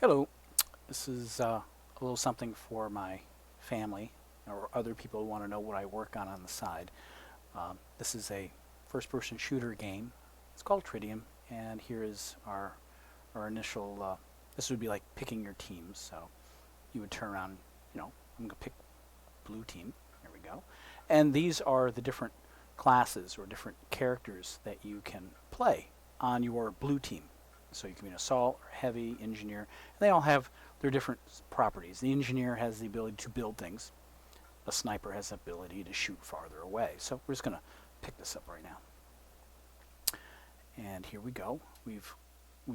Hello. This is a little something for my family or other people who want to know what I work on the side. This is a first-person shooter game. It's called Tridium, and here is our initial. This would be like picking your teams. So you would turn around. I'm gonna pick blue team. There we go. And these are the different classes or different characters that you can play on your blue team. So you can be an assault, or heavy, engineer. And they all have their different properties. The engineer has the ability to build things. A sniper has the ability to shoot farther away. So we're just going to pick this up right now. And here we go. We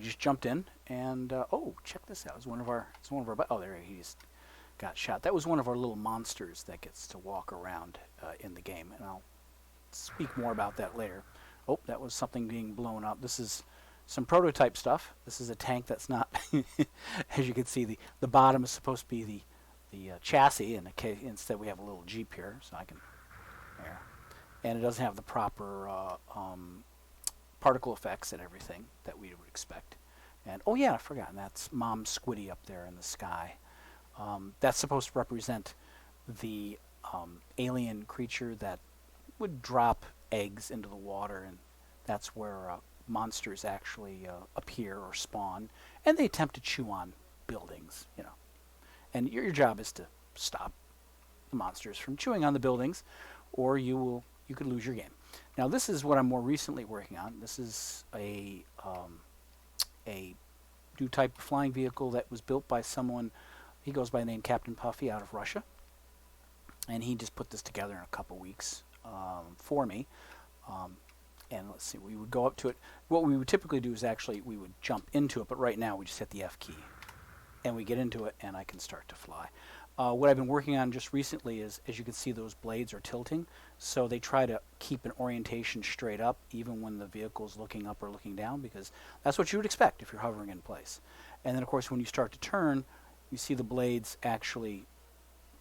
just jumped in, and oh, check this out. Oh, there he just got shot. That was one of our little monsters that gets to walk around in the game, and I'll speak more about that later. Oh, that was something being blown up. This is some prototype stuff. This is a tank that's not, as you can see, the bottom is supposed to be the chassis, and instead we have a little Jeep here, so I can, there. And it doesn't have the proper particle effects and everything that we would expect. And oh yeah, I forgot, that's Mom Squiddy up there in the sky. That's supposed to represent the alien creature that would drop eggs into the water, and that's where monsters actually appear or spawn, and they attempt to chew on buildings. And your job is to stop the monsters from chewing on the buildings, or you could lose your game. Now this is what I'm more recently working on. This is a new type of flying vehicle that was built by someone. He goes by the name Captain Puffy out of Russia, and he just put this together in a couple weeks for me. And let's see, we would go up to it. What we would typically do is actually we would jump into it, but right now we just hit the F key. And we get into it, and I can start to fly. What I've been working on just recently is, as you can see, those blades are tilting. So they try to keep an orientation straight up, even when the vehicle's looking up or looking down, because that's what you would expect if you're hovering in place. And then, of course, when you start to turn, you see the blades actually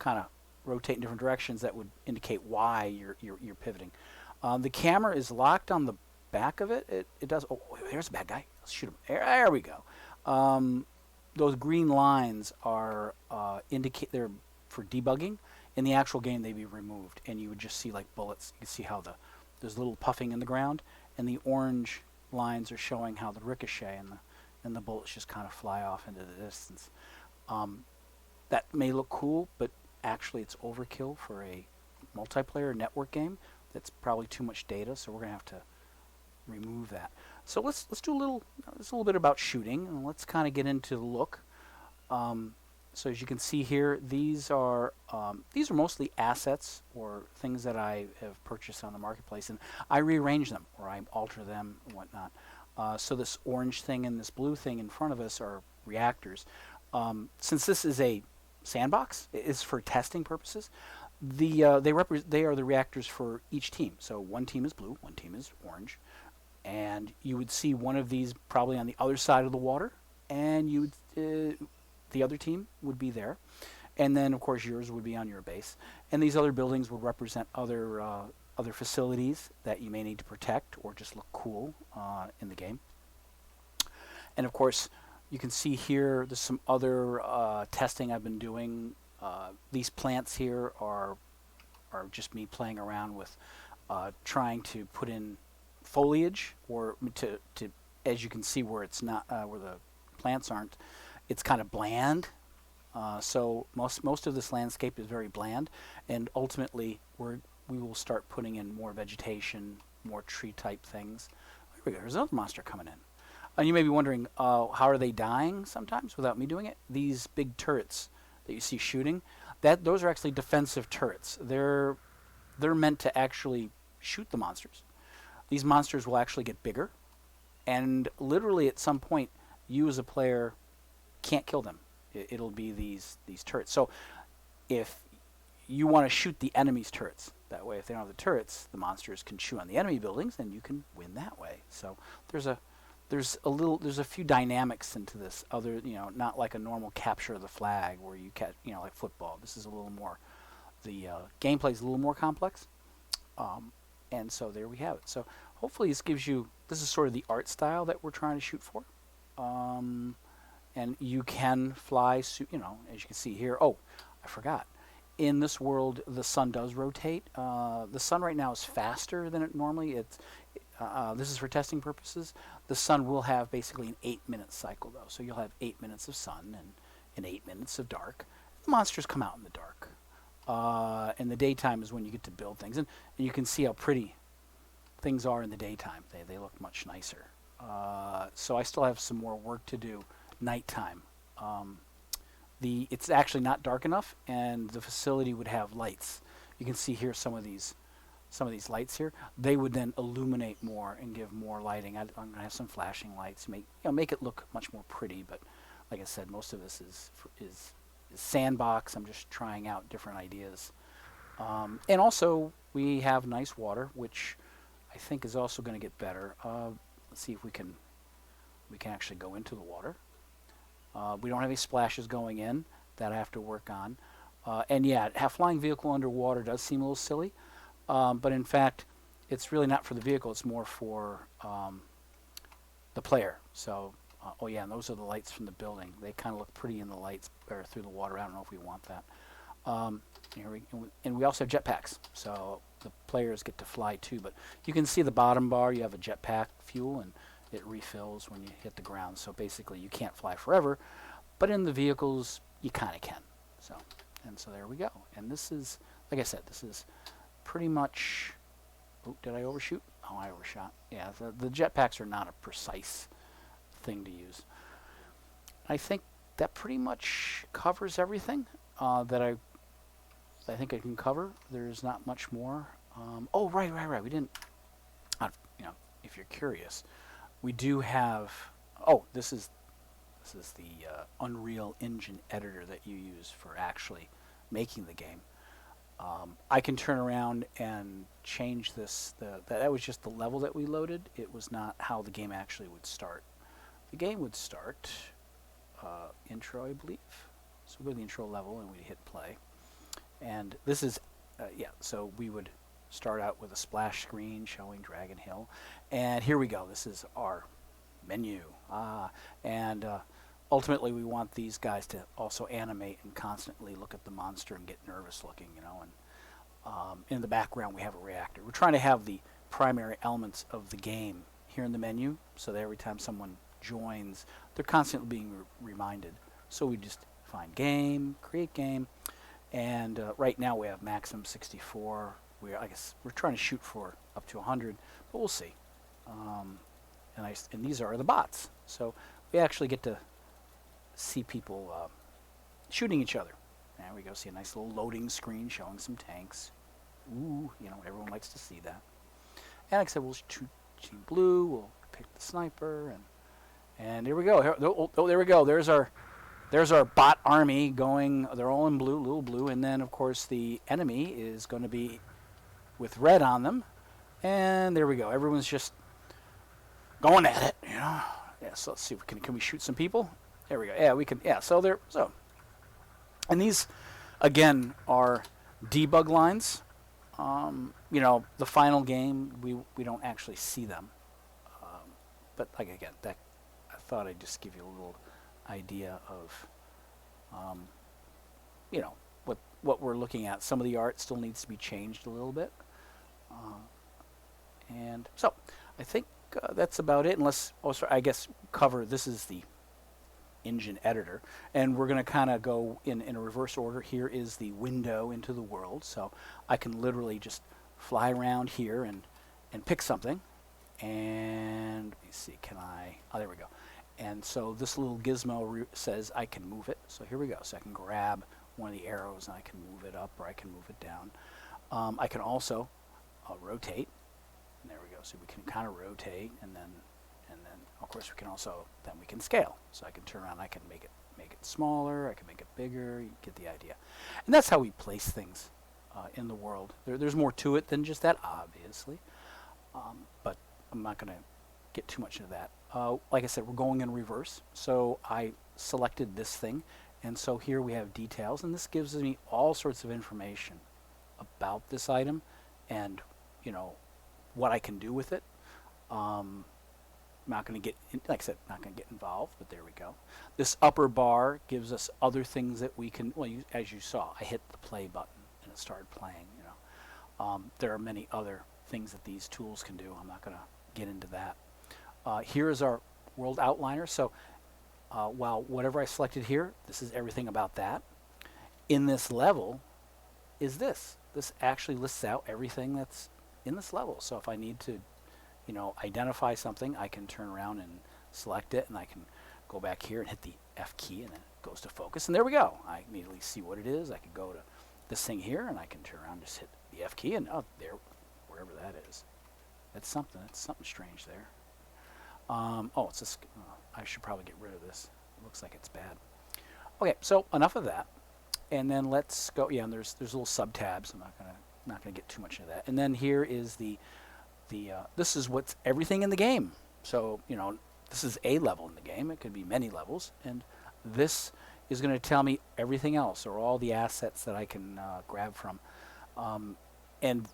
kind of rotate in different directions that would indicate why you're pivoting. The camera is locked on the back of it. It does. Oh, there's a bad guy. Let's shoot him. There we go. Those green lines are indicate they're for debugging. In the actual game, they'd be removed, and you would just see like bullets. You can see how there's little puffing in the ground, and the orange lines are showing how the ricochet and the bullets just kind of fly off into the distance. That may look cool, but actually it's overkill for a multiplayer network game. That's probably too much data, so we're gonna have to remove that. So let's do a little bit about shooting, and let's kind of get into the look. So as you can see here, these are mostly assets or things that I have purchased on the marketplace, and I rearrange them or I alter them and whatnot. So this orange thing and this blue thing in front of us are reactors. Since this is a sandbox, it is for testing purposes. They are the reactors for each team. So one team is blue, one team is orange, and you would see one of these probably on the other side of the water, and the other team would be there, and then of course yours would be on your base, and these other buildings would represent other facilities that you may need to protect or just look cool in the game. And of course, you can see here there's some other testing I've been doing. These plants here are just me playing around with trying to put in foliage, or to as you can see where it's not where the plants aren't, it's kind of bland. So most of this landscape is very bland, and ultimately we will start putting in more vegetation, more tree type things. Here we go. There's another monster coming in. And you may be wondering, how are they dying sometimes without me doing it? These big turrets that you see shooting, those are actually defensive turrets. They're meant to actually shoot the monsters. These monsters will actually get bigger, and literally at some point, you as a player can't kill them. It'll be these turrets. So if you want to shoot the enemy's turrets, that way if they don't have the turrets, the monsters can chew on the enemy buildings, and you can win that way. So there's a few dynamics into this other, not like a normal capture of the flag where you catch, like football. This is a little more, the gameplay is a little more complex. And so there we have it. So hopefully this is sort of the art style that we're trying to shoot for. and you can fly. You know, as you can see here. Oh, I forgot. In this world, the sun does rotate. The sun right now is faster than it normally. This is for testing purposes. The sun will have basically an 8-minute cycle, though. So you'll have 8 minutes of sun and 8 minutes of dark. The monsters come out in the dark. And the daytime is when you get to build things. And you can see how pretty things are in the daytime. They look much nicer. So I still have some more work to do nighttime. It's actually not dark enough, and the facility would have lights. You can see here some of these lights here. They would then illuminate more and give more lighting. I'm going to have some flashing lights, make it look much more pretty. But like I said, most of this is sandbox. I'm just trying out different ideas. And also, we have nice water, which I think is also going to get better. Let's see if we can actually go into the water. We don't have any splashes going in that I have to work on. And yeah, have flying vehicle underwater does seem a little silly. But in fact, it's really not for the vehicle. It's more for the player. So, oh yeah, and those are the lights from the building. They kind of look pretty in the lights or through the water. I don't know if we want that. And we also have jetpacks. So the players get to fly too. But you can see the bottom bar. You have a jetpack fuel, and it refills when you hit the ground. So basically, you can't fly forever. But in the vehicles, you kind of can. So there we go. And this is, like I said, this is pretty much. Oh, did I overshoot? Oh, I overshot. Yeah, the jetpacks are not a precise thing to use. I think that pretty much covers everything that I think I can cover. There's not much more. Oh, right. We didn't. If you're curious, we do have. Oh, this is the Unreal Engine editor that you use for actually making the game. I can turn around and change this. That was just the level that we loaded. It was not how the game actually would start. The game would start intro, I believe. So we go to the intro level and we hit play. And this is, so we would start out with a splash screen showing Dragon Hill. And here we go. This is our menu. And ultimately we want these guys to also animate and constantly look at the monster and get nervous looking, And in the background we have a reactor. We're trying to have the primary elements of the game here in the menu so that every time someone joins, they're constantly being reminded. So we just find game, create game, and right now we have maximum 64. I guess we're trying to shoot for up to 100, but we'll see. And these are the bots, so we actually get to see people shooting each other. There we go. See a nice little loading screen showing some tanks. Ooh, everyone likes to see that. And like I said, we'll shoot Team Blue. We'll pick the sniper, and here we go. Oh, there we go. There's our bot army going. They're all in blue, little blue, and then of course the enemy is going to be with red on them. And there we go. Everyone's just going at it, Yeah. So let's see. Can we shoot some people? There we go. Yeah, we can. Yeah. So, and these again are debug lines. The final game we don't actually see them. But like again, that I thought I'd just give you a little idea of what we're looking at. Some of the art still needs to be changed a little bit. And so I think that's about it, unless I guess cover this is the engine editor, and we're going to kind of go in a reverse order. Here is the window into the world, so I can literally just fly around here and pick something, and let me see, there we go. And so this little gizmo says I can move it, so here we go. So I can grab one of the arrows and I can move it up or I can move it down. I can also rotate, and there we go. So we can kind of rotate, and then of course we can scale. So I can turn around, I can make it smaller, I can make it bigger. You get the idea. And that's how we place things in the world. There's more to it than just that, obviously, but I'm not going to get too much into that. Like I said, we're going in reverse. So I selected this thing, and so here we have details, and this gives me all sorts of information about this item and what I can do with it. not going to get, like I said, not going to get involved, but there we go. This upper bar gives us other things that we can, well, as you saw, I hit the play button and it started playing, you know. There are many other things that these tools can do. I'm not going to get into that. Here is our world outliner. So while whatever I selected here, this is everything about that. In this level is this. This actually lists out everything that's in this level. So if I need to, you know, identify something, I can turn around and select it, and I can go back here and hit the F key, and then it goes to focus. And there we go. I immediately see what it is. I can go to this thing here, and I can turn around and just hit the F key, and there, wherever that is. That's something. That's something strange there. Oh, it's a. I should probably get rid of this. It looks like it's bad. Okay, so enough of that, and then let's go. Yeah, and there's little sub tabs. I'm not gonna get too much into that. And then here is this is what's everything in the game. So you know, this is a level in the game. It could be many levels, and this is going to tell me everything else, or all the assets that I can grab from. And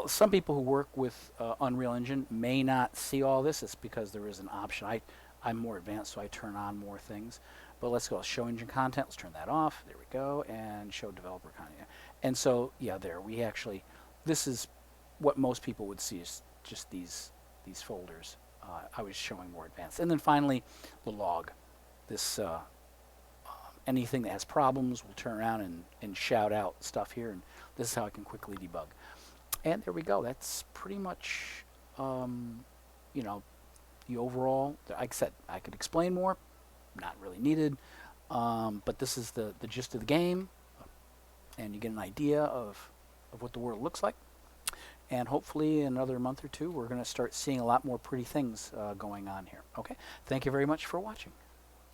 some people who work with Unreal Engine may not see all this. It's because there is an option. I'm more advanced, so I turn on more things. But let's go. Show engine content. Let's turn that off. There we go. And show developer content. And so, yeah, there we actually. This is what most people would see, is just these folders. I was showing more advanced. And then finally, the log. This anything that has problems will turn around and shout out stuff here. And this is how I can quickly debug. And there we go. That's pretty much, you know, the overall. Like I said, I could explain more. Not really needed. But this is the gist of the game. And you get an idea of what the world looks like. And hopefully in another month or two, we're going to start seeing a lot more pretty things going on here. Okay? Thank you very much for watching.